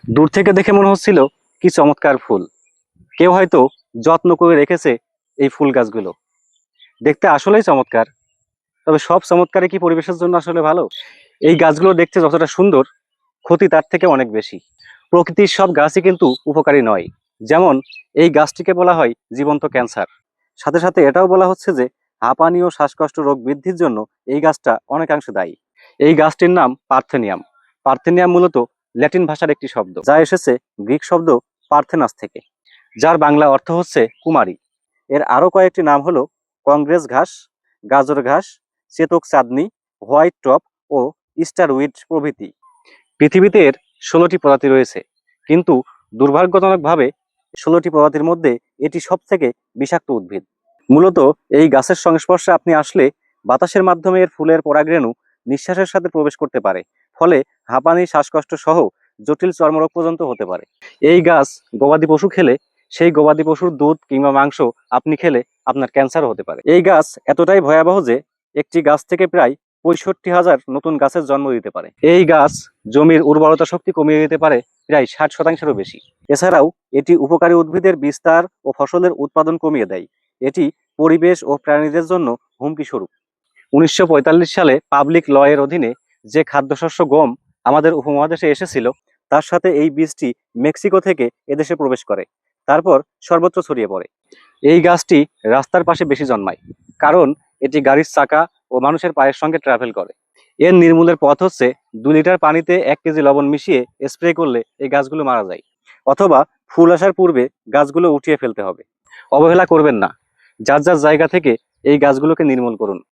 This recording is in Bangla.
দূর থেকে দেখে মনে হচ্ছিল কি চমৎকার ফুল। কেউ হয়তো যত্ন করে রেখেছে এই ফুল গাছগুলো। দেখতে আসলেই চমৎকার। তবে সব চমৎকারে কি পরিবেশের জন্য আসলে ভালো? এই গাছগুলো দেখতে যতটা সুন্দর, ক্ষতি তার থেকে অনেক বেশি। প্রকৃতির সব গাছই কিন্তু উপকারী নয়। যেমন এই গাছটিকে বলা হয় জীবন্ত ক্যান্সার। সাথে সাথে এটাও বলা হচ্ছে যে হাঁপানি ও শ্বাসকষ্ট রোগ বৃদ্ধির জন্য এই গাছটা অনেকাংশে দায়ী। এই গাছটির নাম পার্থেনিয়াম। পার্থেনিয়াম মূলত ল্যাটিন ভাষার একটি শব্দ, যা এসেছে গ্রিক শব্দ পার্থেনাস থেকে, যার বাংলা অর্থ হচ্ছে কুমারী। এর আরো কয়েকটি নাম হলো কংগ্রেস ঘাস, গাজর ঘাস, চেতক চাঁদনি, হোয়াইট টপ ও স্টারউইড প্রভৃতি। পৃথিবীতে এর 16টি প্রজাতি রয়েছে, কিন্তু দুর্ভাগ্যজনকভাবে 16টি প্রজাতির মধ্যে এটি সব থেকে বিষাক্ত উদ্ভিদ। মূলত এই গাছের সংস্পর্শে আপনি আসলে বাতাসের মাধ্যমে এর ফুলের পরাগরেণু নিঃশ্বাসের সাথে প্রবেশ করতে পারে, ফলে হাঁপানি, শ্বাসকষ্ট সহ জটিল চর্মরোগ পর্যন্ত হতে পারে। এই গাছ গবাদি পশু খেলে, সেই গবাদি পশুর দুধ কিংবা মাংস আপনি খেলে আপনার ক্যান্সারও হতে পারে। এই গাছ এতটাই ভয়াবহ যে একটি গাছ থেকে প্রায় 65,000 নতুন গাছের জন্ম দিতে পারে। এই গাছ জমির উর্বরতা শক্তি কমিয়ে দিতে পারে প্রায় 60%-এরও বেশি। এছাড়াও এটি উপকারী উদ্ভিদের বিস্তার ও ফসলের উৎপাদন কমিয়ে দেয়। এটি পরিবেশ ও প্রাণীদের জন্য হুমকি স্বরূপ। 1945 সালে পাবলিক ল এর অধীনে যে খাদ্যশস্য গম আমাদের উপমহাদেশে এসেছিল, তার সাথে এই বীজটি মেক্সিকো থেকে এদেশে প্রবেশ করে, তারপর সর্বত্র ছড়িয়ে পড়ে। এই গাছটি রাস্তার পাশে বেশি জন্মায়, কারণ এটি গাড়ির চাকা ও মানুষের পায়ের সঙ্গে ট্রাভেল করে। এর নির্মূলের পথ হচ্ছে 2 লিটার পানিতে 1 কেজি লবণ মিশিয়ে স্প্রে করলে এই গাছগুলো মারা যায়, অথবা ফুল আসার পূর্বে গাছগুলো উঠিয়ে ফেলতে হবে। অবহেলা করবেন না, যার যার জায়গা থেকে এই গাছগুলোকে নির্মূল করুন।